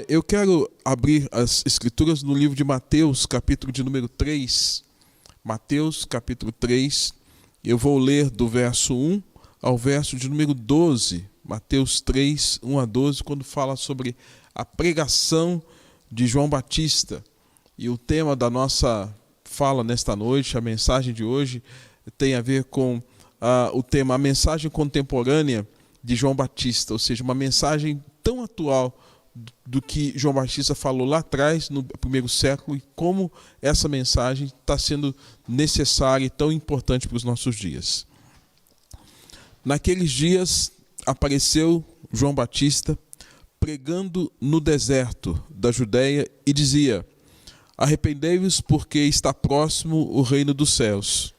Eu quero abrir as escrituras no livro de Mateus, capítulo de número 3. Mateus, capítulo 3. Eu vou ler do verso 1 ao verso de número 12. Mateus 3, 1 a 12, quando fala sobre a pregação de João Batista. E o tema da nossa fala nesta noite, a mensagem de hoje, tem a ver com o tema, a mensagem contemporânea de João Batista, ou seja, uma mensagem tão atual do que João Batista falou lá atrás, no primeiro século, e como essa mensagem está sendo necessária e tão importante para os nossos dias. Naqueles dias apareceu João Batista pregando no deserto da Judéia e dizia: arrependei-vos, porque está próximo o reino dos céus.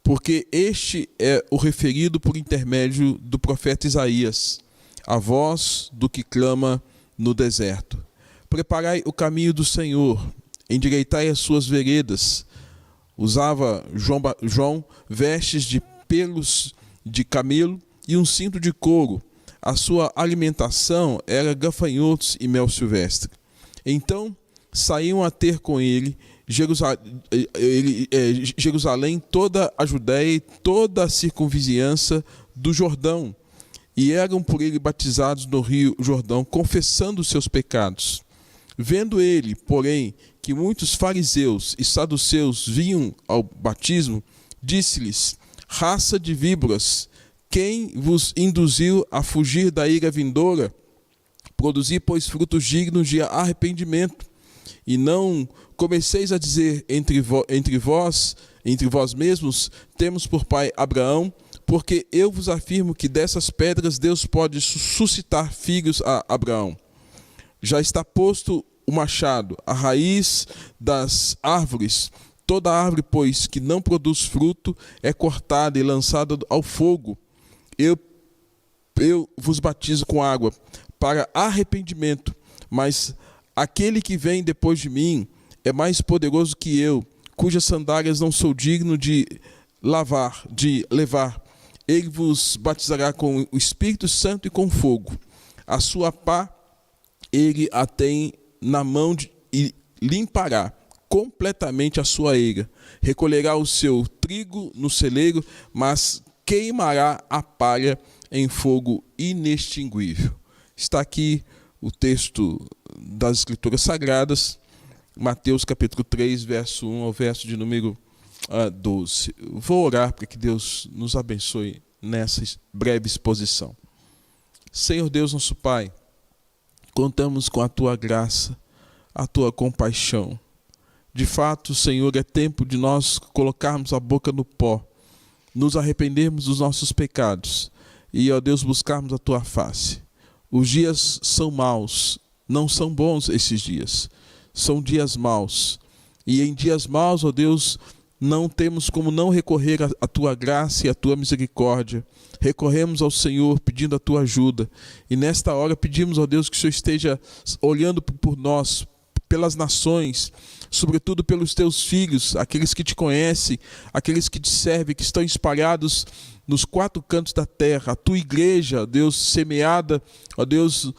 Porque este é o referido por intermédio do profeta Isaías, a voz do que clama no deserto. Preparai o caminho do Senhor, endireitai as suas veredas. Usava João vestes de pelos de camelo e um cinto de couro. A sua alimentação era gafanhotos e mel silvestre. Então saíam a ter com ele Jerusalém, toda a Judéia e toda a circunvizinhança do Jordão, e eram por ele batizados no rio Jordão, confessando os seus pecados. Vendo ele, porém, que muitos fariseus e saduceus vinham ao batismo, disse-lhes: raça de víboras, quem vos induziu a fugir da ira vindoura? Produzi, pois, frutos dignos de arrependimento. E não comeceis a dizer entre vós mesmos: temos por pai Abraão, porque eu vos afirmo que dessas pedras Deus pode suscitar filhos a Abraão. Já está posto o machado, a raiz das árvores. Toda árvore, pois, que não produz fruto, é cortada e lançada ao fogo. Eu vos batizo com água para arrependimento, mas aquele que vem depois de mim é mais poderoso que eu, cujas sandálias não sou digno de levar. Ele vos batizará com o Espírito Santo e com fogo. A sua pá ele a tem na mão e limpará completamente a sua eira. Recolherá o seu trigo no celeiro, mas queimará a palha em fogo inextinguível. Está aqui o texto das Escrituras Sagradas, Mateus capítulo 3, verso 1 ao verso de número 12. Vou orar para que Deus nos abençoe nessa breve exposição. Senhor Deus, nosso Pai, contamos com a Tua graça, a Tua compaixão. De fato, Senhor, é tempo de nós colocarmos a boca no pó, nos arrependermos dos nossos pecados e, ó Deus, buscarmos a Tua face. Os dias são maus, não são bons esses dias, são dias maus. E em dias maus, ó Deus, não temos como não recorrer à Tua graça e à Tua misericórdia. Recorremos ao Senhor pedindo a Tua ajuda. E nesta hora pedimos, ó Deus, que o Senhor esteja olhando por nós, pelas nações, sobretudo pelos Teus filhos, aqueles que Te conhecem, aqueles que Te servem, que estão espalhados nos quatro cantos da terra, a Tua igreja, ó Deus, semeada, ó Deus,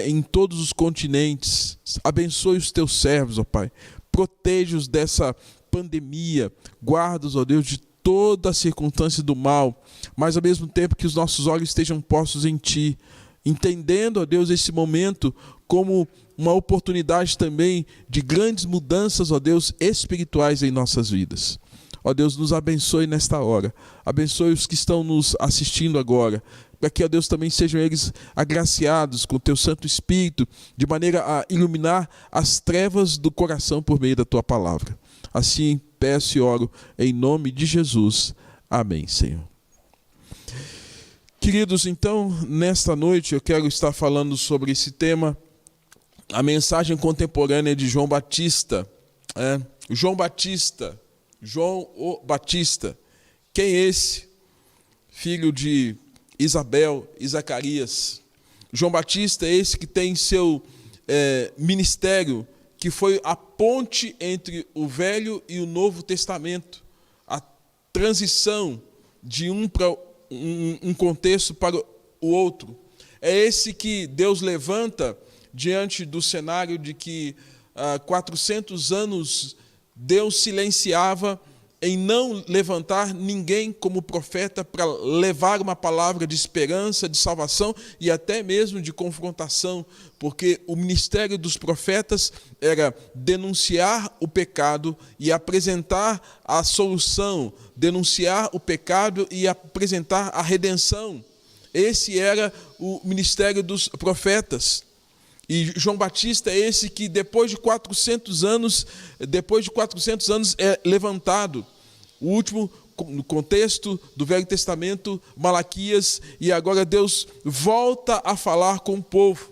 em todos os continentes. Abençoe os Teus servos, ó Pai. Proteja-os dessa pandemia. Guarda-os, ó Deus, de toda a circunstância do mal, mas ao mesmo tempo que os nossos olhos estejam postos em Ti, entendendo, ó Deus, esse momento como uma oportunidade também de grandes mudanças, ó Deus, espirituais em nossas vidas. Ó Deus, nos abençoe nesta hora. Abençoe os que estão nos assistindo agora, para que, ó Deus, também sejam eles agraciados com o Teu Santo Espírito, de maneira a iluminar as trevas do coração por meio da Tua palavra. Assim peço e oro em nome de Jesus. Amém, Senhor. Queridos, então, nesta noite eu quero estar falando sobre esse tema, a mensagem contemporânea de João Batista. João o Batista. Quem é esse? Filho de Isabel e Zacarias. João Batista é esse que tem seu ministério, que foi a ponte entre o Velho e o Novo Testamento, a transição de um contexto para o outro. É esse que Deus levanta diante do cenário de que há 400 anos Deus silenciava em não levantar ninguém como profeta para levar uma palavra de esperança, de salvação e até mesmo de confrontação, porque o ministério dos profetas era denunciar o pecado e apresentar a solução, denunciar o pecado e apresentar a redenção. Esse era o ministério dos profetas. E João Batista é esse que depois de 400 anos é levantado. O último, no contexto do Velho Testamento, Malaquias, e agora Deus volta a falar com o povo.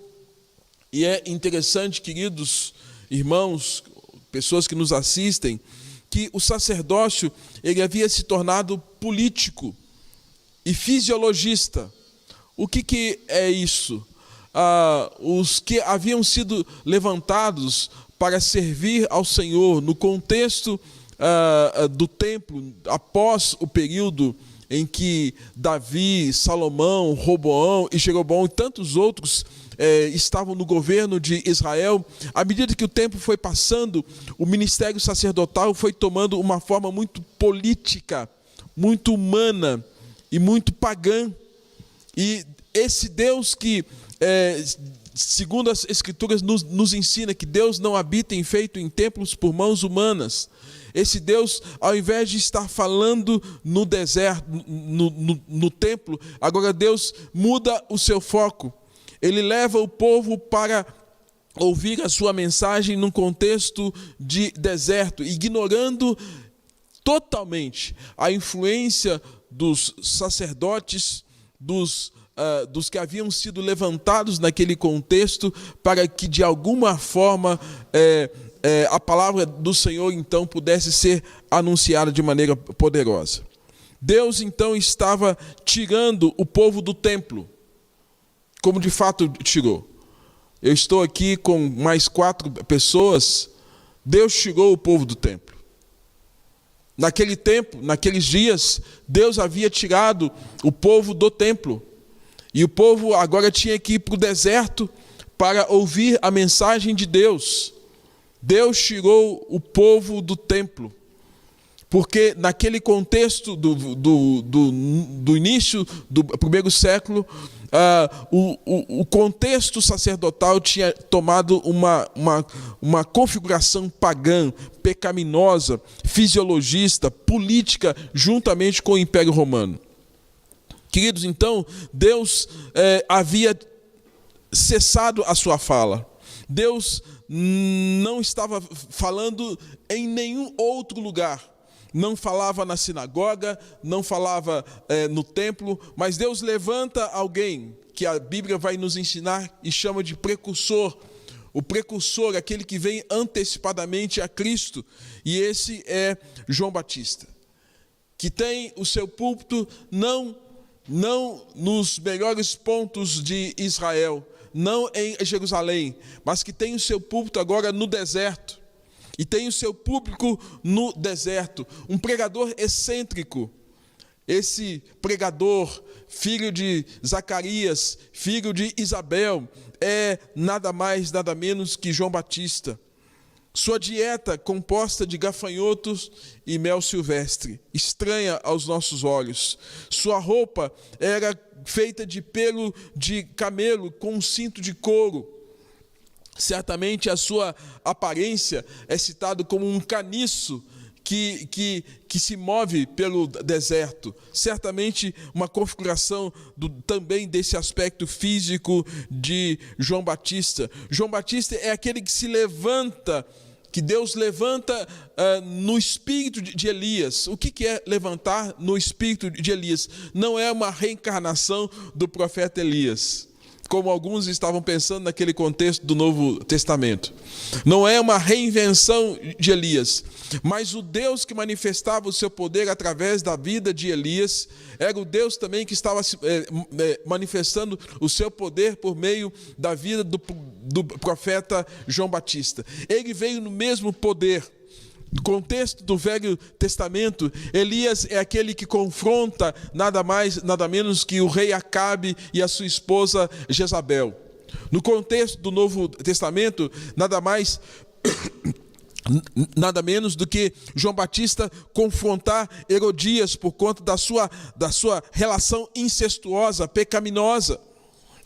E é interessante, queridos irmãos, pessoas que nos assistem, que o sacerdócio ele havia se tornado político e fisiologista. O que é isso? Os que haviam sido levantados para servir ao Senhor no contexto do templo, após o período em que Davi, Salomão, Roboão e Jeroboão e tantos outros estavam no governo de Israel, à medida que o tempo foi passando, o ministério sacerdotal foi tomando uma forma muito política, muito humana e muito pagã. E esse Deus que, segundo as Escrituras, nos ensina que Deus não habita feito em templos por mãos humanas. Esse Deus, ao invés de estar falando no deserto, no templo, agora Deus muda o seu foco. Ele leva o povo para ouvir a sua mensagem num contexto de deserto, ignorando totalmente a influência dos sacerdotes, dos que haviam sido levantados naquele contexto, para que de alguma forma a palavra do Senhor então pudesse ser anunciada de maneira poderosa. Deus então estava tirando o povo do templo, como de fato tirou. Eu estou aqui com mais 4 pessoas. Deus tirou o povo do templo. Naquele tempo, naqueles dias, Deus havia tirado o povo do templo. E o povo agora tinha que ir para o deserto para ouvir a mensagem de Deus. Deus tirou o povo do templo, porque naquele contexto do início do primeiro século, o contexto sacerdotal tinha tomado uma configuração pagã, pecaminosa, fisiologista, política, juntamente com o Império Romano. Queridos, então, Deus havia cessado a sua fala. Deus não estava falando em nenhum outro lugar. Não falava na sinagoga, não falava no templo, mas Deus levanta alguém que a Bíblia vai nos ensinar e chama de precursor. O precursor, aquele que vem antecipadamente a Cristo. E esse é João Batista, que tem o seu púlpito não nos melhores pontos de Israel, não em Jerusalém, mas que tem o seu púlpito agora no deserto, e tem o seu público no deserto, um pregador excêntrico. Esse pregador, filho de Zacarias, filho de Isabel, é nada mais, nada menos que João Batista. Sua dieta, composta de gafanhotos e mel silvestre, estranha aos nossos olhos. Sua roupa era feita de pelo de camelo com um cinto de couro. Certamente a sua aparência é citada como um caniço que se move pelo deserto. Certamente uma configuração também desse aspecto físico de João Batista. João Batista é aquele que se levanta, que Deus levanta no espírito de Elias. O que é levantar no espírito de Elias? Não é uma reencarnação do profeta Elias, como alguns estavam pensando naquele contexto do Novo Testamento. Não é uma reinvenção de Elias, mas o Deus que manifestava o seu poder através da vida de Elias era o Deus também que estava manifestando o seu poder por meio da vida do profeta João Batista. Ele veio no mesmo poder. No contexto do Velho Testamento, Elias é aquele que confronta nada mais, nada menos que o rei Acabe e a sua esposa Jezabel. No contexto do Novo Testamento, nada menos do que João Batista confrontar Herodias por conta da sua relação incestuosa, pecaminosa.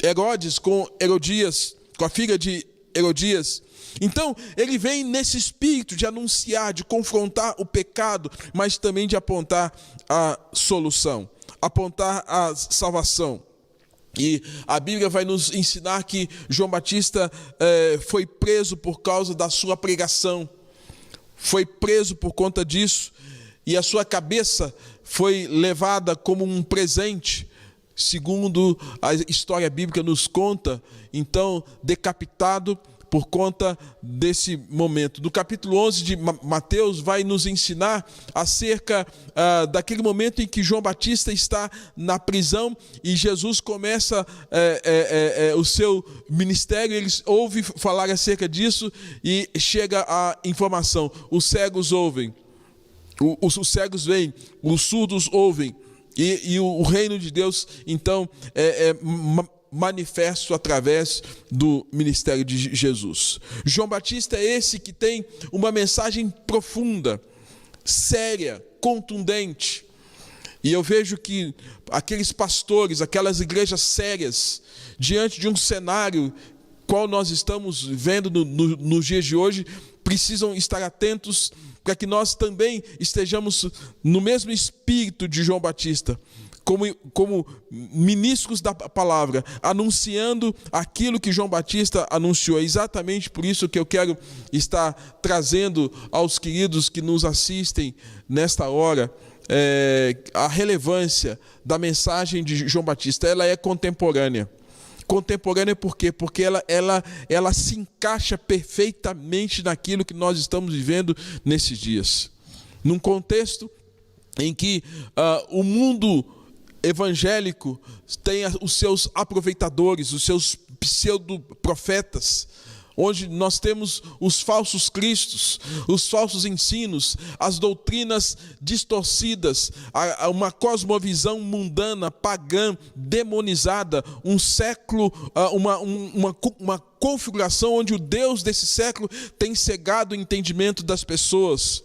Herodes com Herodias, com a filha de Herodias. Então, ele vem nesse espírito de anunciar, de confrontar o pecado, mas também de apontar a solução, apontar a salvação. E a Bíblia vai nos ensinar que João Batista foi preso por causa da sua pregação, foi preso por conta disso, e a sua cabeça foi levada como um presente, segundo a história bíblica nos conta, então decapitado por conta desse momento. No capítulo 11 de Mateus vai nos ensinar acerca daquele momento em que João Batista está na prisão e Jesus começa o seu ministério. Eles ouvem falar acerca disso e chega a informação: os cegos ouvem, os cegos veem, os surdos ouvem, e o reino de Deus então manifesto através do ministério de Jesus. João Batista é esse que tem uma mensagem profunda, séria, contundente. E eu vejo que aqueles pastores, aquelas igrejas sérias, diante de um cenário qual nós estamos vendo nos dias de hoje, precisam estar atentos para que nós também estejamos no mesmo espírito de João Batista, como ministros da palavra, anunciando aquilo que João Batista anunciou. É exatamente por isso que eu quero estar trazendo aos queridos que nos assistem nesta hora a relevância da mensagem de João Batista. Ela é contemporânea. Contemporânea por quê? Porque ela se encaixa perfeitamente naquilo que nós estamos vivendo nesses dias. Num contexto em que o mundo evangélico tem os seus aproveitadores, os seus pseudo-profetas, onde nós temos os falsos cristos, os falsos ensinos, as doutrinas distorcidas, uma cosmovisão mundana, pagã, demonizada, um século, uma configuração onde o Deus desse século tem cegado o entendimento das pessoas.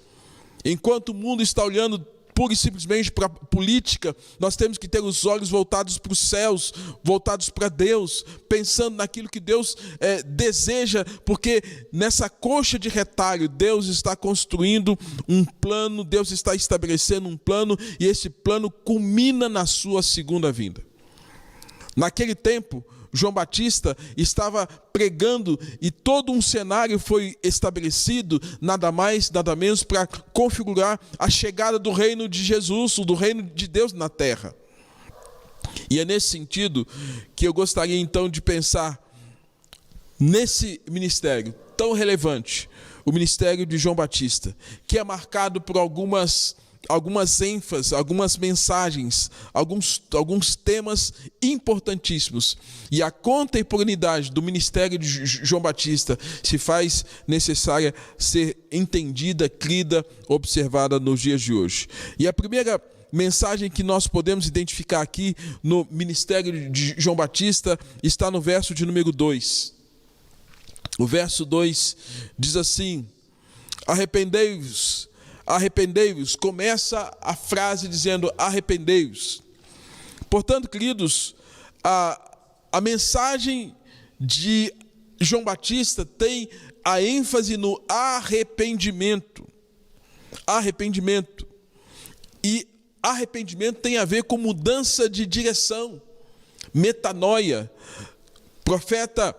Enquanto o mundo está olhando pura e simplesmente para a política, nós temos que ter os olhos voltados para os céus, voltados para Deus, pensando naquilo que Deus deseja, porque nessa coxa de retalho, Deus está construindo um plano, Deus está estabelecendo um plano, e esse plano culmina na sua segunda vinda. Naquele tempo, João Batista estava pregando e todo um cenário foi estabelecido, nada mais, nada menos, para configurar a chegada do reino de Jesus, do reino de Deus na terra. E é nesse sentido que eu gostaria então de pensar nesse ministério tão relevante, o ministério de João Batista, que é marcado por algumas ênfases, algumas mensagens, alguns temas importantíssimos. E a contemporaneidade do ministério de João Batista se faz necessária ser entendida, crida, observada nos dias de hoje. E a primeira mensagem que nós podemos identificar aqui no ministério de João Batista está no verso de número 2. O verso 2 diz assim: arrependei-vos, começa a frase dizendo arrependei-vos. Portanto, queridos, a mensagem de João Batista tem a ênfase no arrependimento. Arrependimento. E arrependimento tem a ver com mudança de direção, metanoia. O profeta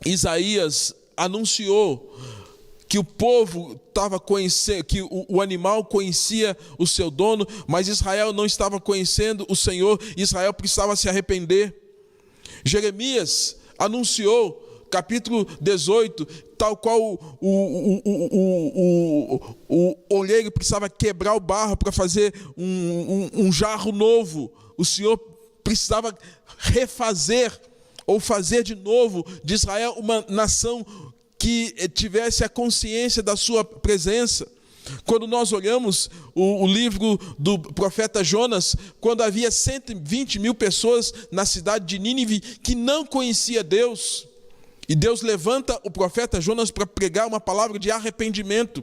Isaías anunciou que o povo estava conhecendo, que o animal conhecia o seu dono, mas Israel não estava conhecendo o Senhor, Israel precisava se arrepender. Jeremias anunciou, capítulo 18, tal qual o olheiro precisava quebrar o barro para fazer um jarro novo, o Senhor precisava refazer, ou fazer de novo de Israel uma nação que tivesse a consciência da sua presença. Quando nós olhamos o livro do profeta Jonas, quando havia 120 mil pessoas na cidade de Nínive que não conhecia Deus, e Deus levanta o profeta Jonas para pregar uma palavra de arrependimento.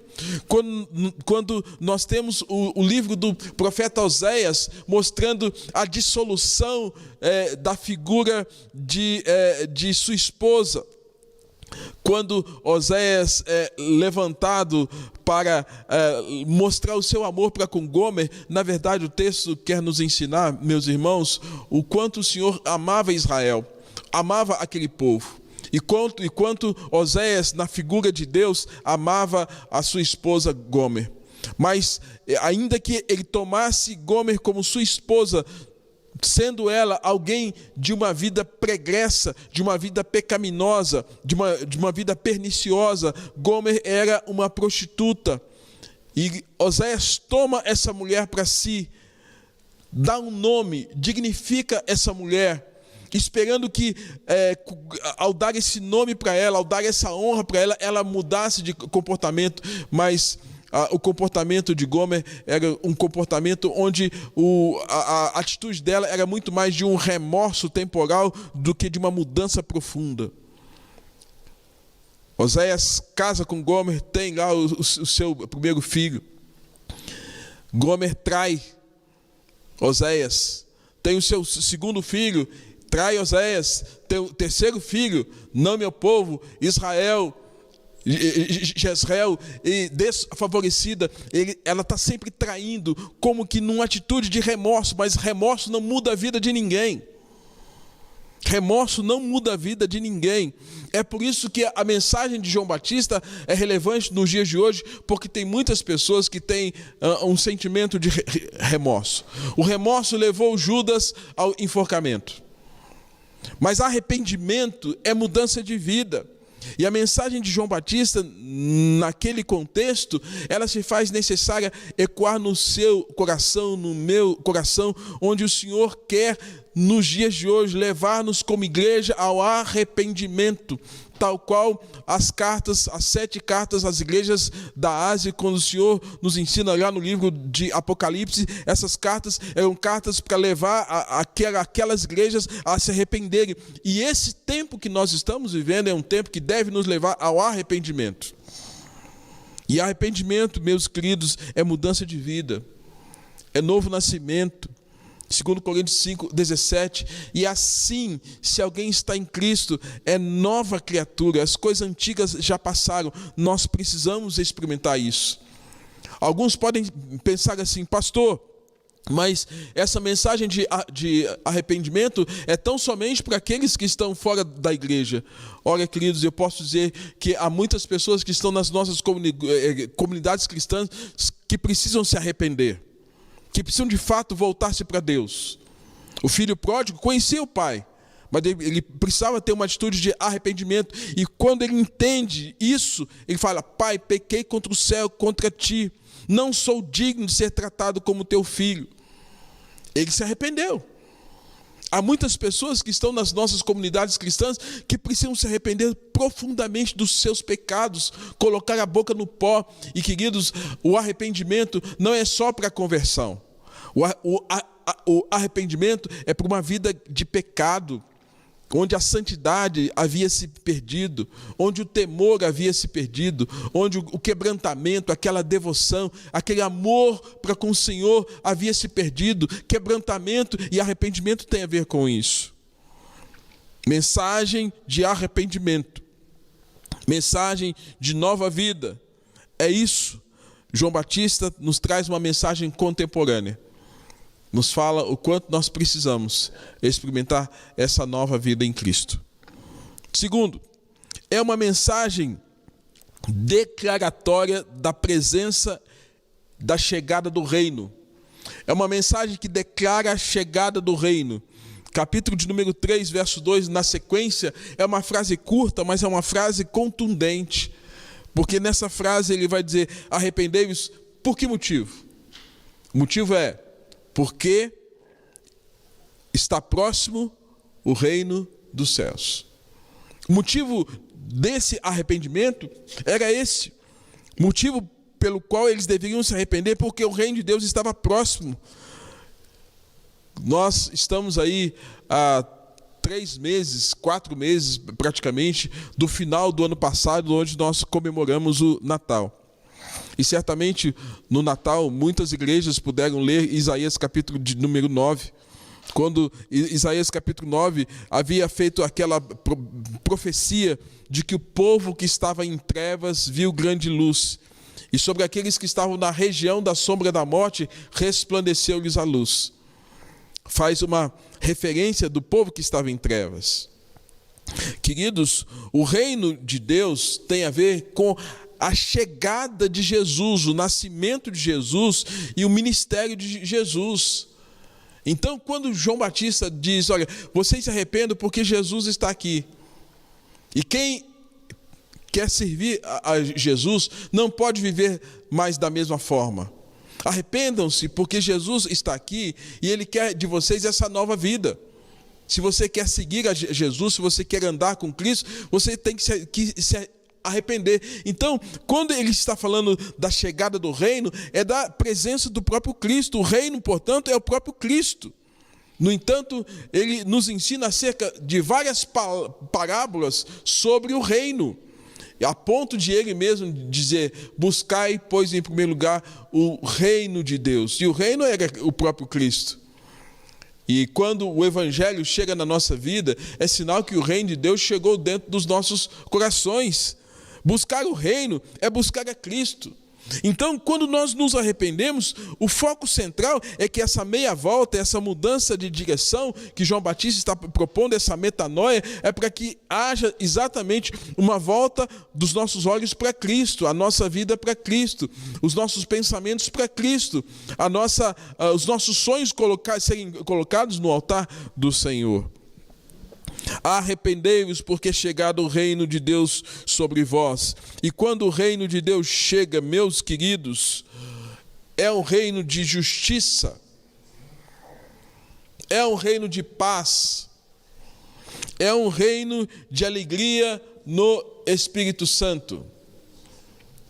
Quando nós temos o livro do profeta Oséias mostrando a dissolução da figura de sua esposa. Quando Oséias é levantado para mostrar o seu amor para com Gomer, na verdade o texto quer nos ensinar, meus irmãos, o quanto o Senhor amava Israel, amava aquele povo. E quanto Oséias, na figura de Deus, amava a sua esposa Gomer. Mas, ainda que ele tomasse Gomer como sua esposa, sendo ela alguém de uma vida pregressa, de uma vida pecaminosa, de uma vida perniciosa, Gomer era uma prostituta. E Oséias toma essa mulher para si, dá um nome, dignifica essa mulher, esperando que ao dar esse nome para ela, ao dar essa honra para ela, ela mudasse de comportamento. Mas o comportamento de Gomer era um comportamento onde a atitude dela era muito mais de um remorso temporal do que de uma mudança profunda. Oséias casa com Gomer, tem lá o seu primeiro filho. Gomer trai Oséias, tem o seu segundo filho, trai Oséias, tem o terceiro filho, não meu povo, Israel, Jezreel, e desfavorecida, ela está sempre traindo, como que numa atitude de remorso, mas remorso não muda a vida de ninguém. Remorso não muda a vida de ninguém. É por isso que a mensagem de João Batista é relevante nos dias de hoje, porque tem muitas pessoas que têm um sentimento de remorso. O remorso levou Judas ao enforcamento. Mas arrependimento é mudança de vida. E a mensagem de João Batista, naquele contexto, ela se faz necessária ecoar no seu coração, no meu coração, onde o Senhor quer, nos dias de hoje, levar-nos como igreja ao arrependimento, tal qual as 7 cartas às igrejas da Ásia, quando o Senhor nos ensina lá no livro de Apocalipse, essas cartas eram cartas para levar aquelas igrejas a se arrependerem. E esse tempo que nós estamos vivendo é um tempo que deve nos levar ao arrependimento. E arrependimento, meus queridos, é mudança de vida, é novo nascimento. 2 Coríntios 5:17, e assim, se alguém está em Cristo, é nova criatura, as coisas antigas já passaram, nós precisamos experimentar isso. Alguns podem pensar assim, pastor, mas essa mensagem de arrependimento é tão somente para aqueles que estão fora da igreja. Olha, queridos, eu posso dizer que há muitas pessoas que estão nas nossas comunidades cristãs que precisam se arrepender, que precisam de fato voltar-se para Deus. O filho pródigo conhecia o pai, mas ele precisava ter uma atitude de arrependimento. E quando ele entende isso, ele fala, pai, pequei contra o céu, contra ti, não sou digno de ser tratado como teu filho. Ele se arrependeu. Há muitas pessoas que estão nas nossas comunidades cristãs que precisam se arrepender profundamente dos seus pecados, colocar a boca no pó. E, queridos, o arrependimento não é só para a conversão. O arrependimento é para uma vida de pecado, onde a santidade havia se perdido, onde o temor havia se perdido, onde o quebrantamento, aquela devoção, aquele amor para com o Senhor havia se perdido. Quebrantamento e arrependimento tem a ver com isso. Mensagem de arrependimento, mensagem de nova vida, é isso. João Batista nos traz uma mensagem contemporânea. Nos fala o quanto nós precisamos experimentar essa nova vida em Cristo. Segundo, é uma mensagem declaratória da presença da chegada do reino. É uma mensagem que declara a chegada do reino. Capítulo de número 3, verso 2, na sequência, é uma frase curta, mas é uma frase contundente. Porque nessa frase ele vai dizer, arrependei-vos, por que motivo? O motivo é, porque está próximo o reino dos céus. O motivo desse arrependimento era esse. O motivo pelo qual eles deveriam se arrepender, porque o reino de Deus estava próximo. Nós estamos aí há 3 meses, 4 meses praticamente, do final do ano passado, onde nós comemoramos o Natal. E certamente no Natal muitas igrejas puderam ler Isaías capítulo de número 9, quando Isaías capítulo 9 havia feito aquela profecia de que o povo que estava em trevas viu grande luz, e sobre aqueles que estavam na região da sombra da morte resplandeceu-lhes a luz. Faz uma referência do povo que estava em trevas. Queridos, o reino de Deus tem a ver com a chegada de Jesus, o nascimento de Jesus e o ministério de Jesus. Então, quando João Batista diz, olha, vocês se arrependam porque Jesus está aqui. E quem quer servir a Jesus não pode viver mais da mesma forma. Arrependam-se porque Jesus está aqui e Ele quer de vocês essa nova vida. Se você quer seguir a Jesus, se você quer andar com Cristo, você tem que se arrepender. Então, quando ele está falando da chegada do reino, é da presença do próprio Cristo. O reino, portanto, é o próprio Cristo. No entanto, ele nos ensina acerca de várias parábolas sobre o reino, a ponto de ele mesmo dizer, buscai, pois, em primeiro lugar, o reino de Deus. E o reino era o próprio Cristo. E quando o evangelho chega na nossa vida, é sinal que o reino de Deus chegou dentro dos nossos corações. Buscar o reino é buscar a Cristo. Então, quando nós nos arrependemos, o foco central é que essa meia volta, essa mudança de direção que João Batista está propondo, essa metanoia, é para que haja exatamente uma volta dos nossos olhos para Cristo, a nossa vida para Cristo, os nossos pensamentos para Cristo, os nossos sonhos serem colocados no altar do Senhor. Arrependei-vos, porque é chegado o reino de Deus sobre vós. E quando o reino de Deus chega, meus queridos, é um reino de justiça, é um reino de paz, é um reino de alegria no Espírito Santo,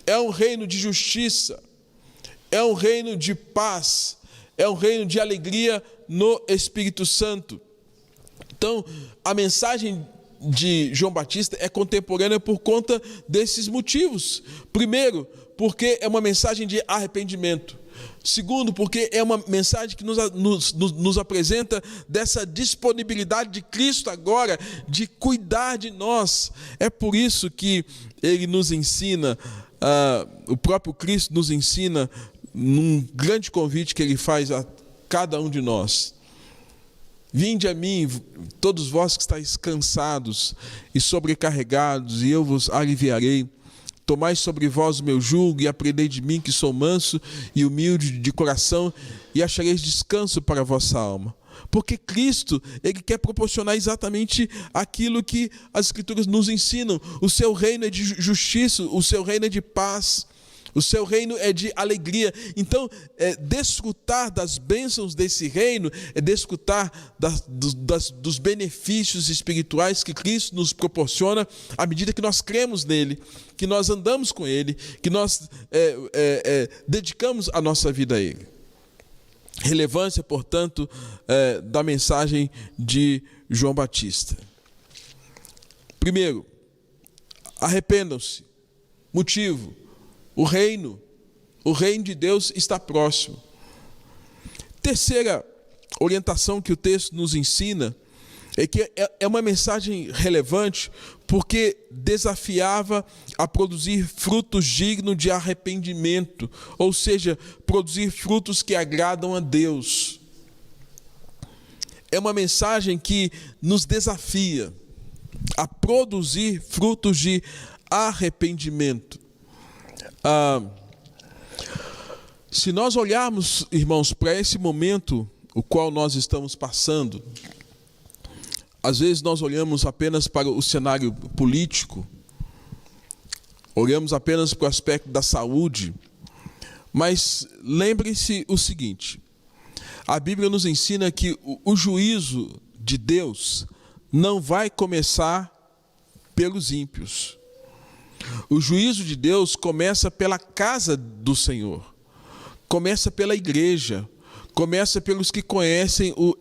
é um reino de justiça, é um reino de paz, é um reino de alegria no Espírito Santo. Então, a mensagem de João Batista é contemporânea por conta desses motivos. Primeiro, porque é uma mensagem de arrependimento. Segundo, porque é uma mensagem que nos apresenta dessa disponibilidade de Cristo agora, de cuidar de nós. É por isso que ele nos ensina, o próprio Cristo nos ensina, num grande convite que ele faz a cada um de nós. Vinde a mim, todos vós que estáis cansados e sobrecarregados, e eu vos aliviarei. Tomai sobre vós o meu jugo e aprendei de mim, que sou manso e humilde de coração, e achareis descanso para a vossa alma. Porque Cristo, Ele quer proporcionar exatamente aquilo que as Escrituras nos ensinam. O seu reino é de justiça, o seu reino é de paz, o seu reino é de alegria. Então, desfrutar das bênçãos desse reino é desfrutar dos benefícios espirituais que Cristo nos proporciona à medida que nós cremos nele, que nós andamos com ele, que nós dedicamos a nossa vida a ele. Relevância, portanto, da mensagem de João Batista. Primeiro, arrependam-se. Motivo: o reino de Deus está próximo. Terceira orientação que o texto nos ensina é que é uma mensagem relevante porque desafiava a produzir frutos dignos de arrependimento, ou seja, produzir frutos que agradam a Deus. É uma mensagem que nos desafia a produzir frutos de arrependimento. Se nós olharmos, irmãos, para esse momento o qual nós estamos passando, às vezes nós olhamos apenas para o cenário político, olhamos apenas para o aspecto da saúde, mas lembre-se o seguinte: a Bíblia nos ensina que o juízo de Deus não vai começar pelos ímpios. O juízo de Deus começa pela casa do Senhor, começa pela igreja, começa pelos que conhecem o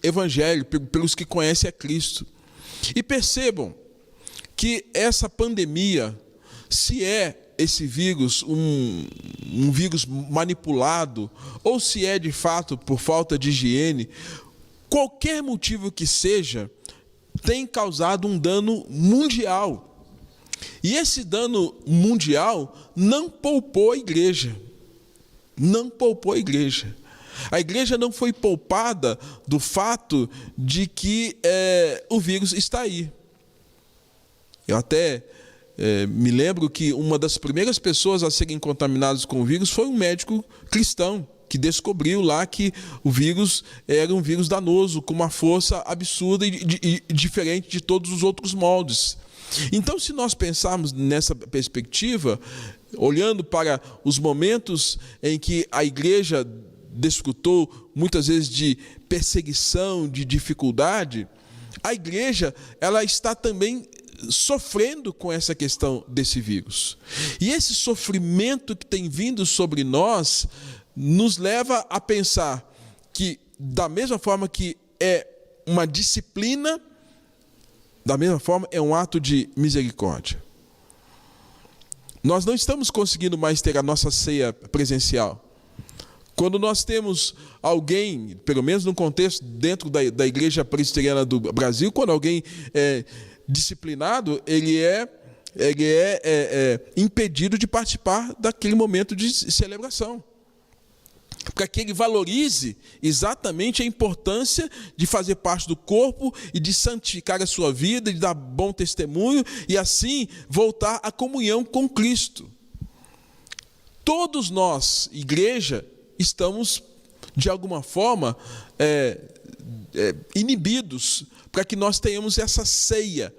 Evangelho, pelos que conhecem a Cristo. E percebam que essa pandemia, se é esse vírus um vírus manipulado, ou se é de fato por falta de higiene, qualquer motivo que seja, tem causado um dano mundial. E esse dano mundial não poupou a igreja. Não poupou a igreja. A igreja não foi poupada do fato de que o vírus está aí. Eu até me lembro que uma das primeiras pessoas a serem contaminadas com o vírus foi um médico cristão, que descobriu lá que o vírus era um vírus danoso, com uma força absurda e diferente de todos os outros moldes. Então, se nós pensarmos nessa perspectiva, olhando para os momentos em que a igreja desfrutou muitas vezes de perseguição, de dificuldade, a igreja ela está também sofrendo com essa questão desse vírus. E esse sofrimento que tem vindo sobre nós nos leva a pensar que, da mesma forma que é uma disciplina, da mesma forma é um ato de misericórdia. Nós não estamos conseguindo mais ter a nossa ceia presencial. Quando nós temos alguém, pelo menos no contexto dentro da Igreja Presbiteriana do Brasil, quando alguém é disciplinado, ele é impedido de participar daquele momento de celebração. Para que ele valorize exatamente a importância de fazer parte do corpo e de santificar a sua vida, de dar bom testemunho e assim voltar à comunhão com Cristo. Todos nós, igreja, estamos de alguma forma inibidos para que nós tenhamos essa ceia.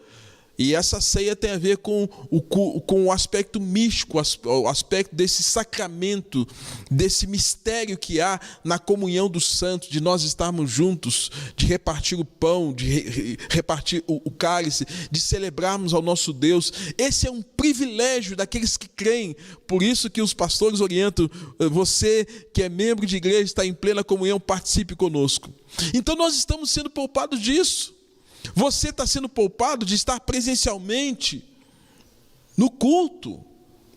E essa ceia tem a ver com o aspecto místico, o aspecto desse sacramento, desse mistério que há na comunhão dos santos, de nós estarmos juntos, de repartir o pão, de repartir o cálice, de celebrarmos ao nosso Deus. Esse é um privilégio daqueles que creem. Por isso que os pastores orientam, você que é membro de igreja, está em plena comunhão, participe conosco. Então nós estamos sendo poupados disso. Você está sendo poupado de estar presencialmente no culto.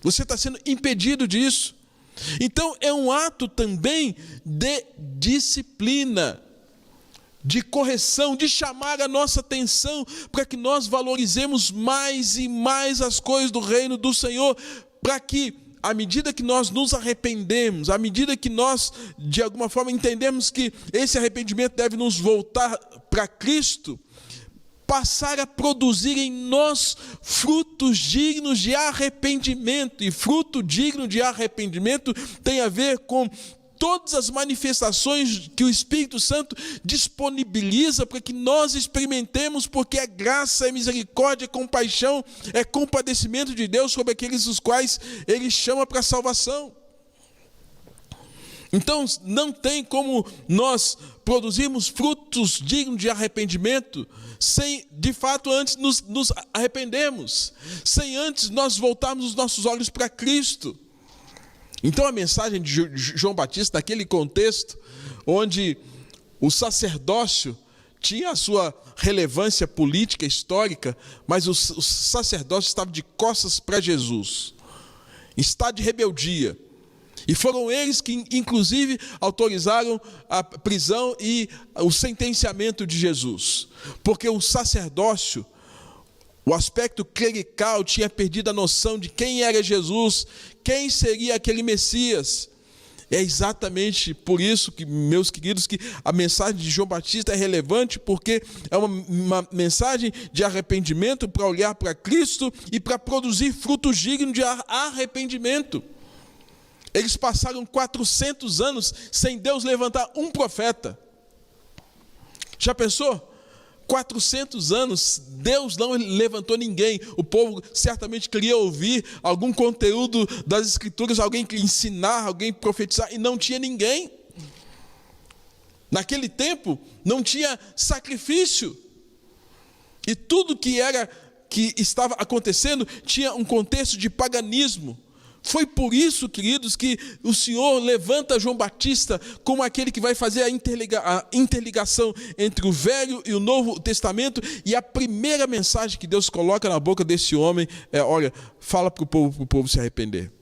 Você está sendo impedido disso. Então é um ato também de disciplina, de correção, de chamar a nossa atenção para que nós valorizemos mais e mais as coisas do reino do Senhor, para que à medida que nós nos arrependemos, à medida que nós de alguma forma entendemos que esse arrependimento deve nos voltar para Cristo, passar a produzir em nós frutos dignos de arrependimento. E fruto digno de arrependimento tem a ver com todas as manifestações que o Espírito Santo disponibiliza para que nós experimentemos, porque é graça, é misericórdia, é compaixão, é compadecimento de Deus sobre aqueles os quais Ele chama para a salvação. Então, não tem como nós produzirmos frutos dignos de arrependimento sem, de fato, antes nos arrependermos, sem antes nós voltarmos os nossos olhos para Cristo. Então, a mensagem de João Batista, naquele contexto, onde o sacerdócio tinha a sua relevância política, histórica, mas o sacerdócio estava de costas para Jesus, em estado de rebeldia. E foram eles que, inclusive, autorizaram a prisão e o sentenciamento de Jesus. Porque o sacerdócio, o aspecto clerical, tinha perdido a noção de quem era Jesus, quem seria aquele Messias. É exatamente por isso que, meus queridos, que a mensagem de João Batista é relevante, porque é uma mensagem de arrependimento para olhar para Cristo e para produzir frutos dignos de arrependimento. Eles passaram 400 anos sem Deus levantar um profeta. Já pensou? 400 anos, Deus não levantou ninguém. O povo certamente queria ouvir algum conteúdo das Escrituras, alguém que ensinar, alguém profetizar, e não tinha ninguém. Naquele tempo, não tinha sacrifício. E tudo que que estava acontecendo tinha um contexto de paganismo. Foi por isso, queridos, que o Senhor levanta João Batista como aquele que vai fazer a interligação entre o Velho e o Novo Testamento, e a primeira mensagem que Deus coloca na boca desse homem é: olha, fala para o povo se arrepender.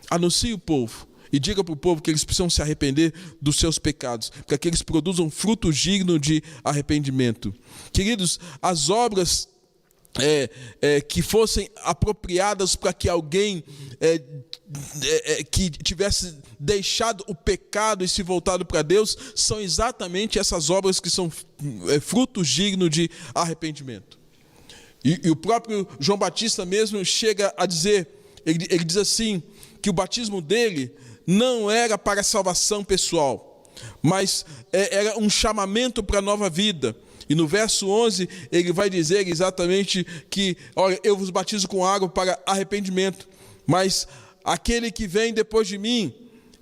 Anuncie o povo e diga para o povo que eles precisam se arrepender dos seus pecados, para que eles produzam fruto digno de arrependimento. Queridos, as obras que fossem apropriadas para que alguém que tivesse deixado o pecado e se voltado para Deus, são exatamente essas obras que são frutos dignos de arrependimento. E o próprio João Batista mesmo chega a dizer, ele diz assim, que o batismo dele não era para salvação pessoal, mas era um chamamento para a nova vida. E no verso 11, ele vai dizer exatamente que, olha, eu vos batizo com água para arrependimento, mas aquele que vem depois de mim,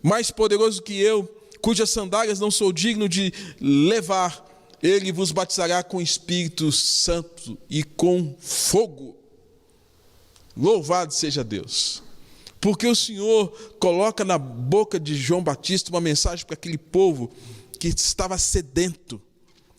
mais poderoso que eu, cujas sandálias não sou digno de levar, ele vos batizará com Espírito Santo e com fogo. Louvado seja Deus! Porque o Senhor coloca na boca de João Batista uma mensagem para aquele povo que estava sedento.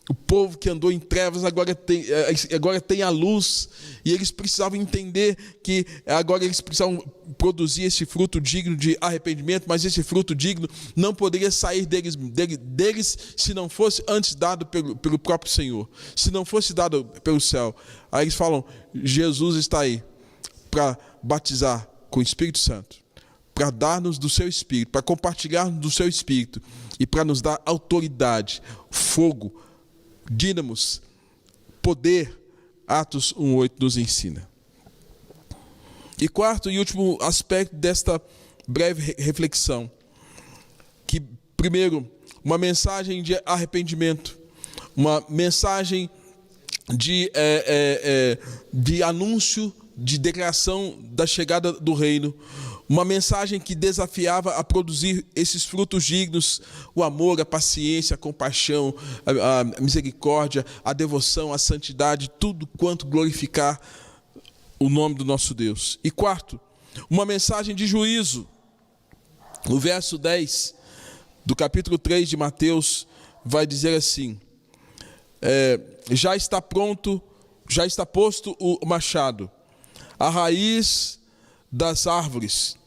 O povo que andou em trevas agora tem a luz, e eles precisavam entender que agora eles precisavam produzir esse fruto digno de arrependimento, mas esse fruto digno não poderia sair deles se não fosse antes dado pelo próprio Senhor, se não fosse dado pelo céu. Aí eles falam: Jesus está aí para batizar com o Espírito Santo, para dar-nos do seu Espírito, para compartilhar-nos do seu Espírito e para nos dar autoridade, fogo, dínamos, poder. Atos 1:8 nos ensina. E quarto e último aspecto desta breve reflexão, que primeiro, uma mensagem de arrependimento, uma mensagem de anúncio, de declaração da chegada do reino, uma mensagem que desafiava a produzir esses frutos dignos: o amor, a paciência, a compaixão, a misericórdia, a devoção, a santidade, tudo quanto glorificar o nome do nosso Deus. E quarto, uma mensagem de juízo. O verso 10 do capítulo 3 de Mateus vai dizer assim: já está pronto, já está posto o machado, a raiz das árvores.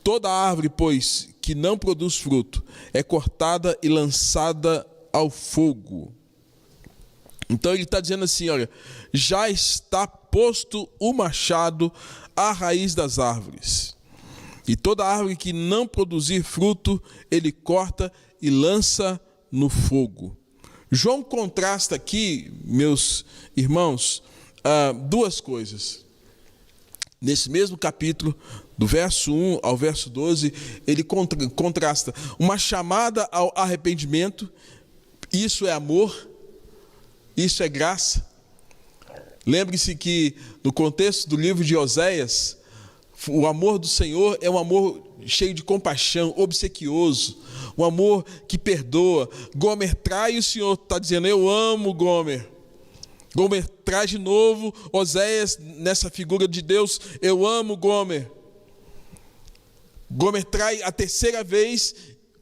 Toda árvore, pois, que não produz fruto, é cortada e lançada ao fogo. Então ele está dizendo assim, olha, já está posto o machado à raiz das árvores. E toda árvore que não produzir fruto, ele corta e lança no fogo. João contrasta aqui, meus irmãos, duas coisas. Nesse mesmo capítulo, do verso 1 ao verso 12, ele contrasta uma chamada ao arrependimento. Isso é amor, isso é graça. Lembre-se que no contexto do livro de Oséias, o amor do Senhor é um amor cheio de compaixão, obsequioso, um amor que perdoa. Gomer trai, o Senhor está dizendo: eu amo Gomer. Gomer traz de novo Oséias nessa figura de Deus: eu amo Gomer. Gomer trai a terceira vez,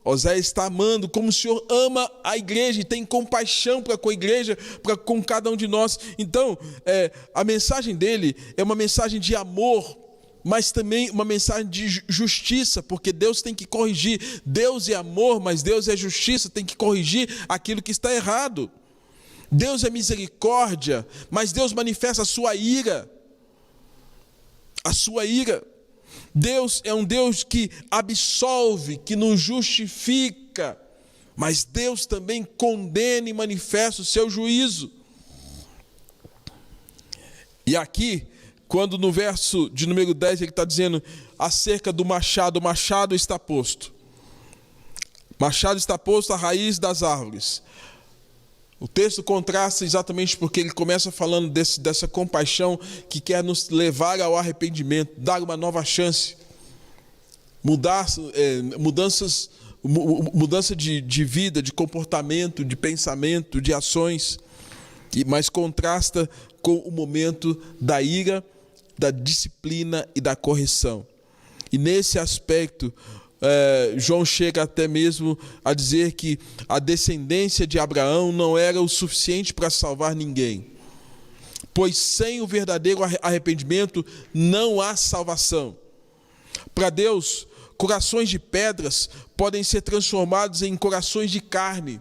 Oséias está amando, como o Senhor ama a igreja e tem compaixão para com a igreja, para com cada um de nós. Então, a mensagem dele é uma mensagem de amor, mas também uma mensagem de justiça, porque Deus tem que corrigir. Deus é amor, mas Deus é justiça, tem que corrigir aquilo que está errado. Deus é misericórdia, mas Deus manifesta a sua ira. A sua ira. Deus é um Deus que absolve, que nos justifica, mas Deus também condena e manifesta o seu juízo. E aqui, quando no verso de número 10 ele está dizendo acerca do machado: o machado está posto. Machado está posto à raiz das árvores. O texto contrasta exatamente porque ele começa falando dessa compaixão que quer nos levar ao arrependimento, dar uma nova chance, mudança de vida, de comportamento, de pensamento, de ações, mas contrasta com o momento da ira, da disciplina e da correção. E nesse aspecto, João chega até mesmo a dizer que a descendência de Abraão não era o suficiente para salvar ninguém, pois sem o verdadeiro arrependimento não há salvação. Para Deus, corações de pedras podem ser transformados em corações de carne.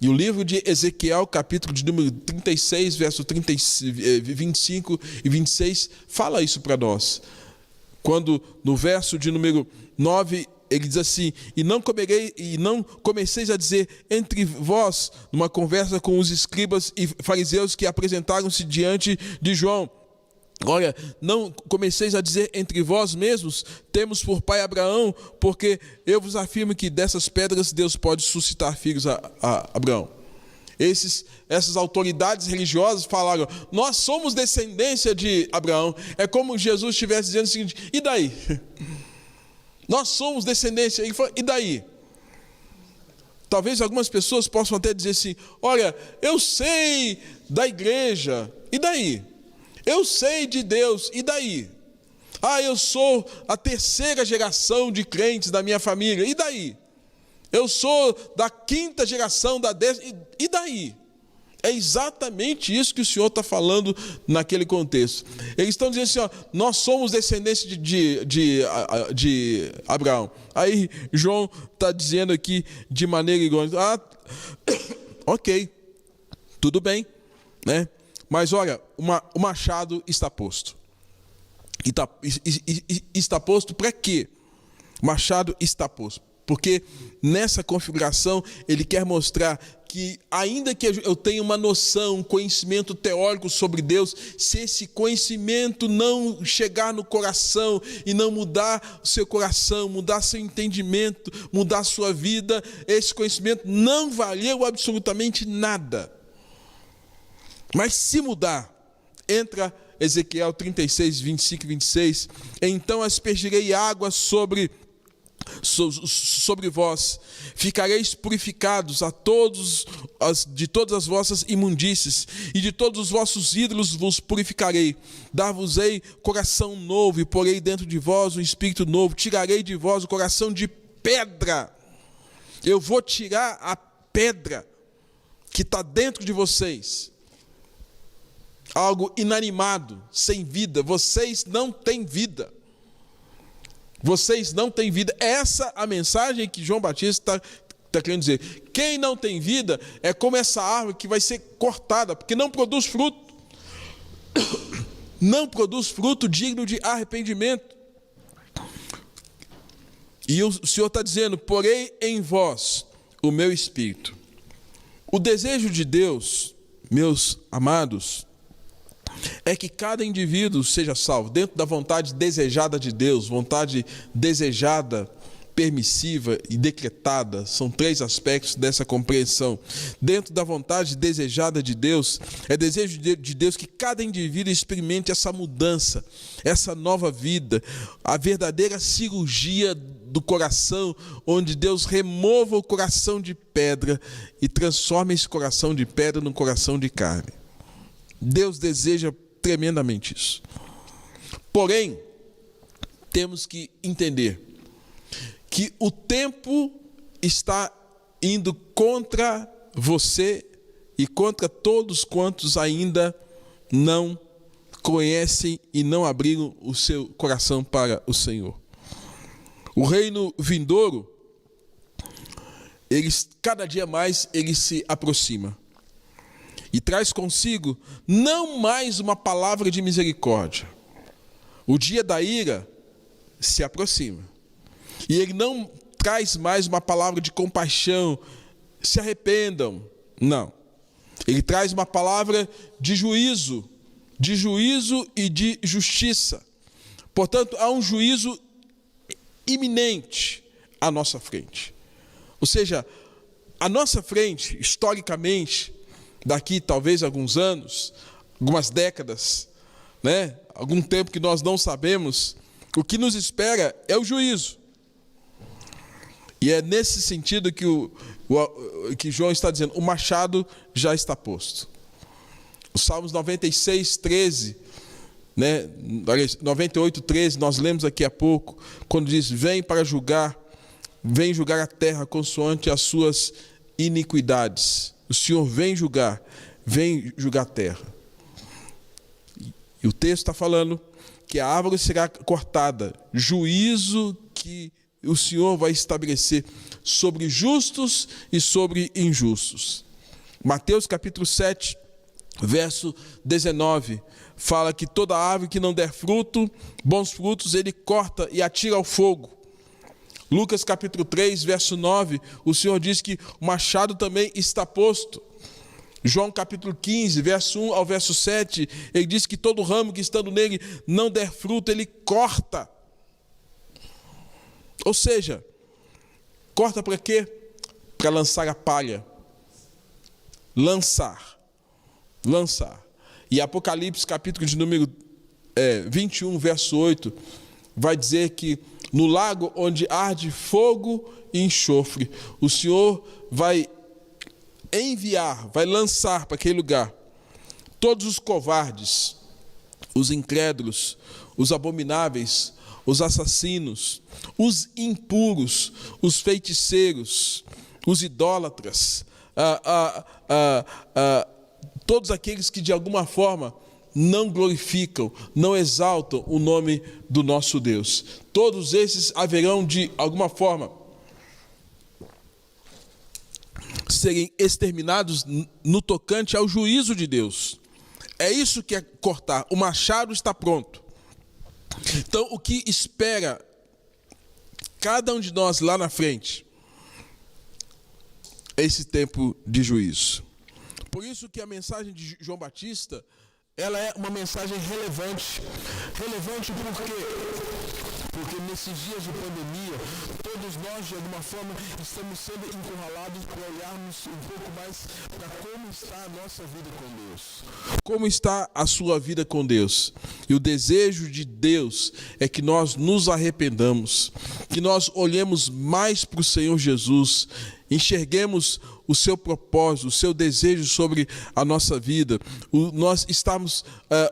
E o livro de Ezequiel, capítulo de número 36, verso 25 e 26, fala isso para nós. Quando no verso de número 9, ele diz assim: e não comeceis a dizer entre vós, numa conversa com os escribas e fariseus que apresentaram-se diante de João, olha, não comeceis a dizer entre vós mesmos, temos por pai Abraão, porque eu vos afirmo que dessas pedras Deus pode suscitar filhos a Abraão. Essas autoridades religiosas falaram: nós somos descendência de Abraão. É como Jesus estivesse dizendo o seguinte: e daí? Nós somos descendência. Ele falou: e daí? Talvez algumas pessoas possam até dizer assim: olha, eu sei da igreja, e daí? Eu sei de Deus, e daí? Eu sou a terceira geração de crentes da minha família, e daí? Eu sou da quinta geração, da 10ª, e daí? É exatamente isso que o Senhor está falando naquele contexto. Eles estão dizendo assim: nós somos descendentes de Abraão. Aí João está dizendo aqui de maneira irônica: ok, tudo bem, né? Mas olha, o machado está posto. Está posto para quê? O machado está posto porque nessa configuração ele quer mostrar que, ainda que eu tenha uma noção, um conhecimento teórico sobre Deus, se esse conhecimento não chegar no coração e não mudar o seu coração, mudar seu entendimento, mudar a sua vida, esse conhecimento não valeu absolutamente nada. Mas se mudar, entra Ezequiel 36, 25 e 26, então aspergirei água sobre vós, ficareis purificados de todas as vossas imundícies, e de todos os vossos ídolos vos purificarei. Dar-vos-ei coração novo, e porei dentro de vós um espírito novo. Tirarei de vós o coração de pedra. Eu vou tirar a pedra que está dentro de vocês. Algo inanimado, sem vida. Vocês não têm vida. Vocês não têm vida. Essa é a mensagem que João Batista está querendo dizer. Quem não tem vida é como essa árvore que vai ser cortada, porque não produz fruto. Não produz fruto digno de arrependimento. E o Senhor está dizendo: porei em vós o meu espírito. O desejo de Deus, meus amados, é que cada indivíduo seja salvo dentro da vontade desejada de Deus. Vontade desejada, permissiva e decretada, são 3 aspectos dessa compreensão. Dentro da vontade desejada de Deus, é desejo de Deus que cada indivíduo experimente essa mudança, essa nova vida, a verdadeira cirurgia do coração, onde Deus remova o coração de pedra e transforma esse coração de pedra num coração de carne. Deus deseja tremendamente isso. Porém, temos que entender que o tempo está indo contra você e contra todos quantos ainda não conhecem e não abriram o seu coração para o Senhor. O reino vindouro, cada dia mais ele se aproxima. E traz consigo não mais uma palavra de misericórdia. O dia da ira se aproxima. E ele não traz mais uma palavra de compaixão, se arrependam. Não. Ele traz uma palavra de juízo e de justiça. Portanto, há um juízo iminente à nossa frente. Ou seja, à nossa frente, historicamente, daqui talvez alguns anos, algumas décadas, né? Algum tempo que nós não sabemos, o que nos espera é o juízo. E é nesse sentido que João está dizendo: o machado já está posto. O Salmos 96, 13, né? 98, 13, nós lemos aqui há pouco, quando diz: vem julgar a terra consoante as suas iniquidades. O Senhor vem julgar a terra. E o texto está falando que a árvore será cortada, juízo que o Senhor vai estabelecer sobre justos e sobre injustos. Mateus capítulo 7, verso 19, fala que toda árvore que não der fruto, bons frutos, ele corta e atira ao fogo. Lucas capítulo 3, verso 9, o Senhor diz que o machado também está posto. João capítulo 15, verso 1 ao verso 7, ele diz que todo ramo que estando nele não der fruto, ele corta. Ou seja, corta para quê? Para lançar a palha. Lançar. E Apocalipse capítulo de número 21, verso 8, vai dizer que no lago onde arde fogo e enxofre, o Senhor vai enviar, vai lançar para aquele lugar todos os covardes, os incrédulos, os abomináveis, os assassinos, os impuros, os feiticeiros, os idólatras, todos aqueles que de alguma forma não glorificam, não exaltam o nome do nosso Deus. Todos esses haverão de alguma forma serem exterminados no tocante ao juízo de Deus. É isso que é cortar. O machado está pronto. Então, o que espera cada um de nós lá na frente é esse tempo de juízo. Por isso que a mensagem de João Batista, ela é uma mensagem relevante. Relevante por quê? Porque nesses dias de pandemia, todos nós, de alguma forma, estamos sendo encurralados para olharmos um pouco mais para como está a nossa vida com Deus. Como está a sua vida com Deus? E o desejo de Deus é que nós nos arrependamos, que nós olhemos mais para o Senhor Jesus, enxerguemos o seu propósito, o seu desejo sobre a nossa vida. Nós estamos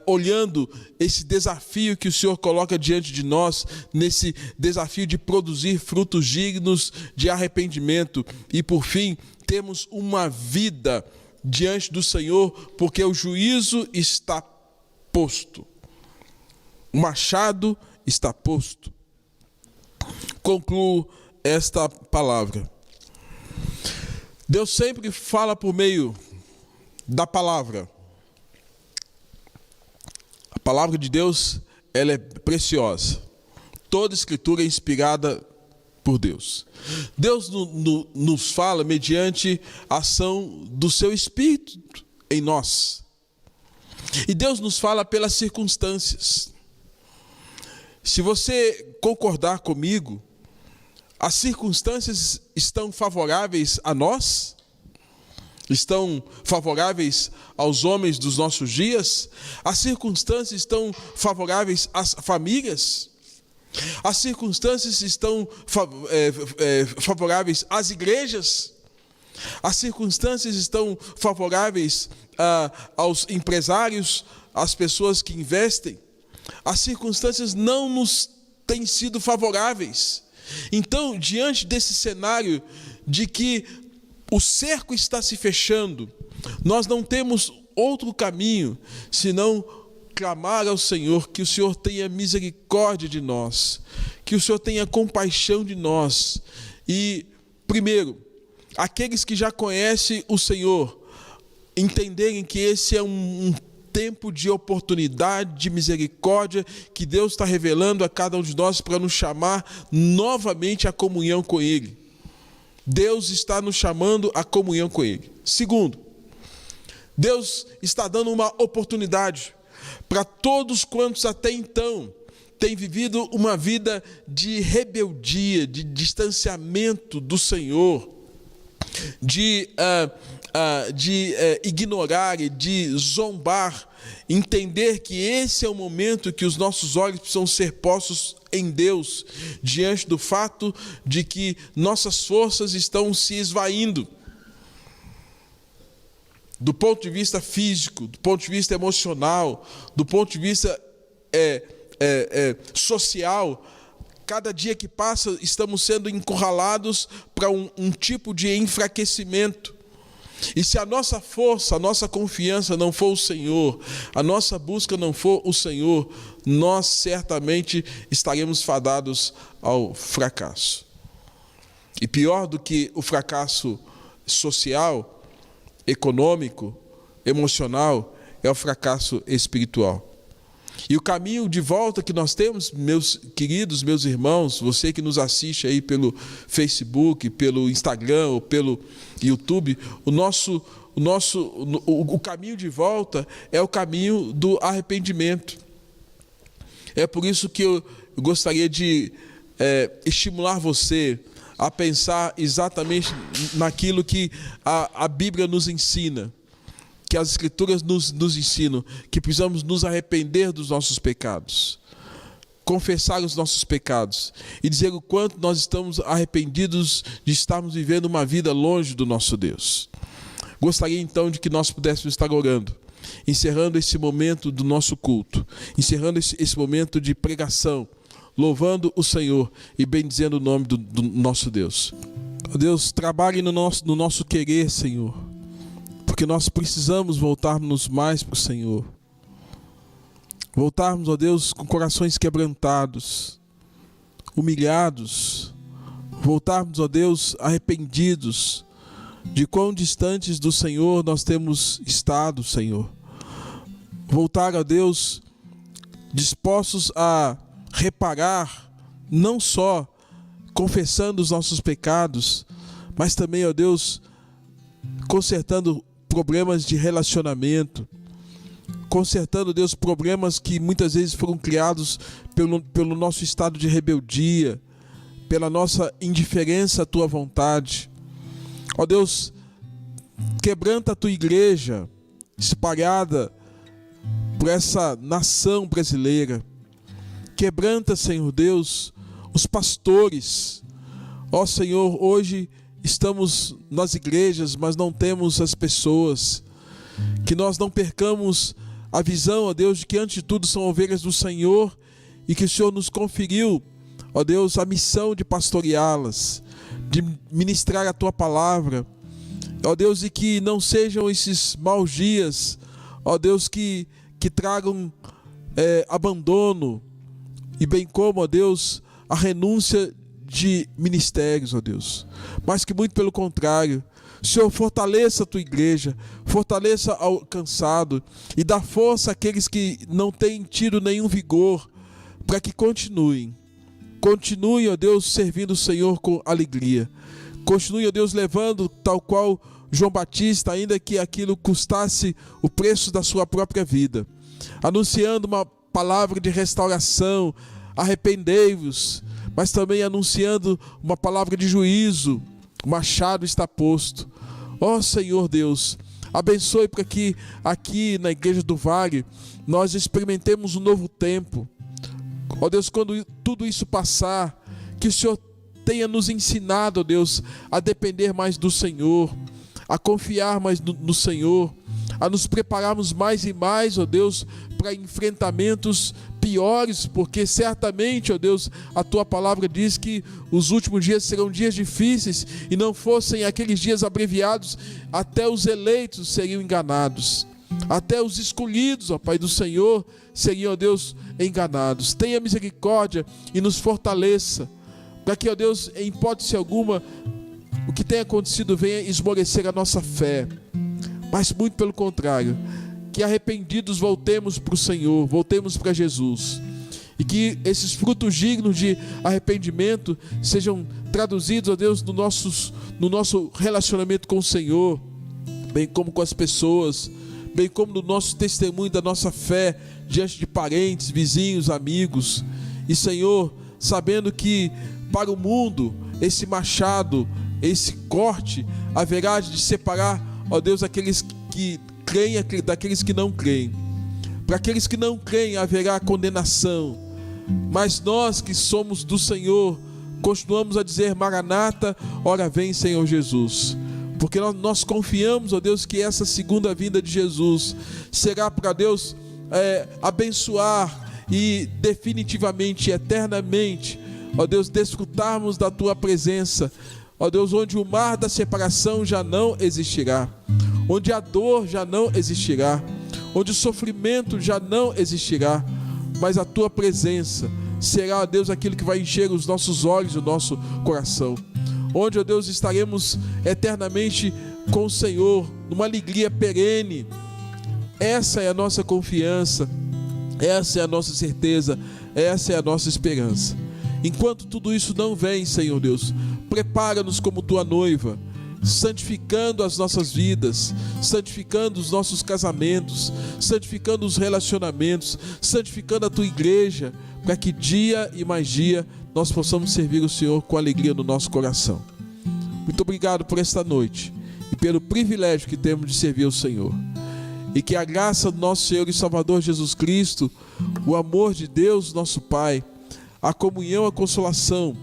olhando esse desafio que o Senhor coloca diante de nós, nesse desafio de produzir frutos dignos de arrependimento e, por fim, temos uma vida diante do Senhor, porque o juízo está posto. O machado está posto. Concluo esta palavra. Deus sempre fala por meio da palavra. A palavra de Deus, ela é preciosa. Toda escritura é inspirada por Deus. Deus nos fala mediante a ação do seu Espírito em nós. E Deus nos fala pelas circunstâncias. Se você concordar comigo, as circunstâncias estão favoráveis a nós? Estão favoráveis aos homens dos nossos dias? As circunstâncias estão favoráveis às famílias? As circunstâncias estão favoráveis às igrejas? As circunstâncias estão favoráveis aos empresários, às pessoas que investem? As circunstâncias não nos têm sido favoráveis. Então, diante desse cenário de que o cerco está se fechando, nós não temos outro caminho senão clamar ao Senhor, que o Senhor tenha misericórdia de nós, que o Senhor tenha compaixão de nós. E, primeiro, aqueles que já conhecem o Senhor, entenderem que esse é um tempo de oportunidade, de misericórdia, que Deus está revelando a cada um de nós para nos chamar novamente à comunhão com Ele. Deus está nos chamando à comunhão com Ele. Segundo, Deus está dando uma oportunidade para todos quantos até então têm vivido uma vida de rebeldia, de distanciamento do Senhor, de ignorar e de zombar, entender que esse é o momento que os nossos olhos precisam ser postos em Deus, diante do fato de que nossas forças estão se esvaindo. do ponto de vista físico, do ponto de vista emocional, do ponto de vista social. Cada dia que passa, estamos sendo encurralados para um tipo de enfraquecimento. E se a nossa força, a nossa confiança não for o Senhor, a nossa busca não for o Senhor, nós certamente estaremos fadados ao fracasso. E pior do que o fracasso social, econômico, emocional, é o fracasso espiritual. E o caminho de volta que nós temos, meus queridos, meus irmãos, você que nos assiste aí pelo Facebook, pelo Instagram ou pelo YouTube, o caminho de volta é o caminho do arrependimento. É por isso que eu gostaria de estimular você a pensar exatamente naquilo que a Bíblia nos ensina, que as Escrituras nos ensinam, que precisamos nos arrepender dos nossos pecados, confessar os nossos pecados e dizer o quanto nós estamos arrependidos de estarmos vivendo uma vida longe do nosso Deus. Gostaria então de que nós pudéssemos estar orando, encerrando esse momento do nosso culto, encerrando esse momento de pregação, louvando o Senhor e bendizendo o nome do nosso Deus. Deus, trabalhe no nosso querer, Senhor, porque nós precisamos voltarmos mais para o Senhor. Voltarmos, ó Deus, com corações quebrantados, humilhados. Voltarmos, ó Deus, arrependidos de quão distantes do Senhor nós temos estado, Senhor. Voltar, ó Deus, dispostos a reparar, não só confessando os nossos pecados, mas também, ó Deus, consertando problemas de relacionamento, consertando, Deus, problemas que muitas vezes foram criados pelo nosso estado de rebeldia, pela nossa indiferença à Tua vontade. Ó Deus, quebranta a Tua igreja espalhada por essa nação brasileira. Quebranta, Senhor Deus, os pastores. Ó Senhor, hoje estamos nas igrejas, mas não temos as pessoas. Que nós não percamos a visão, ó Deus, de que antes de tudo são ovelhas do Senhor e que o Senhor nos conferiu, ó Deus, a missão de pastoreá-las, de ministrar a Tua palavra. Ó Deus, e que não sejam esses maus dias, ó Deus, que tragam abandono, e bem como, ó Deus, a renúncia de ministérios, ó Deus. Mas que muito pelo contrário, Senhor, fortaleça a Tua igreja, fortaleça ao cansado e dá força àqueles que não têm tido nenhum vigor, para que continuem, ó Deus, servindo o Senhor com alegria. Continue, ó Deus, levando tal qual João Batista, ainda que aquilo custasse o preço da sua própria vida, anunciando uma palavra de restauração, arrependei-vos, mas também anunciando uma palavra de juízo, o machado está posto. Ó Senhor Deus, abençoe para que aqui na Igreja do Vale nós experimentemos um novo tempo. Ó Deus, quando tudo isso passar, que o Senhor tenha nos ensinado, ó Deus, a depender mais do Senhor, a confiar mais no Senhor, a nos prepararmos mais e mais, ó Deus, para enfrentamentos piores, porque certamente, ó Deus, a Tua palavra diz que os últimos dias serão dias difíceis, e não fossem aqueles dias abreviados, até os eleitos seriam enganados, até os escolhidos, ó Pai do Senhor, seriam, ó Deus, enganados. Tenha misericórdia e nos fortaleça, para que, ó Deus, em hipótese alguma, o que tem acontecido venha esmorecer a nossa fé, mas muito pelo contrário, que arrependidos voltemos para o Senhor, voltemos para Jesus, e que esses frutos dignos de arrependimento sejam traduzidos, ó Deus, no nosso relacionamento com o Senhor, bem como com as pessoas, bem como no nosso testemunho da nossa fé diante de parentes, vizinhos, amigos. E Senhor, sabendo que para o mundo esse machado, esse corte haverá de separar, ó Deus, aqueles que creem daqueles que não creem. Para aqueles que não creem haverá condenação, mas nós que somos do Senhor continuamos a dizer: Maranata, ora vem Senhor Jesus. porque nós confiamos, ó Deus, que essa segunda vinda de Jesus será para Deus abençoar e definitivamente, eternamente, ó Deus, desfrutarmos da Tua presença, ó Deus, onde o mar da separação já não existirá, onde a dor já não existirá, onde o sofrimento já não existirá, mas a Tua presença será, ó Deus, aquilo que vai encher os nossos olhos e o nosso coração, onde, ó Deus, estaremos eternamente com o Senhor, numa alegria perene. Essa é a nossa confiança, essa é a nossa certeza, essa é a nossa esperança. Enquanto tudo isso não vem, Senhor Deus, prepara-nos como Tua noiva, santificando as nossas vidas, santificando os nossos casamentos, santificando os relacionamentos, santificando a Tua igreja, para que dia e mais dia nós possamos servir o Senhor com alegria no nosso coração. Muito obrigado por esta noite e pelo privilégio que temos de servir o Senhor. E que a graça do nosso Senhor e Salvador Jesus Cristo, o amor de Deus, nosso Pai, a comunhão, a consolação,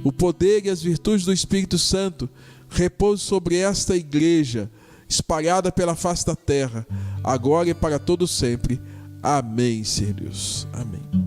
o poder e as virtudes do Espírito Santo repouse sobre esta igreja, espalhada pela face da terra, agora e para todo sempre. Amém, Senhor Deus. Amém.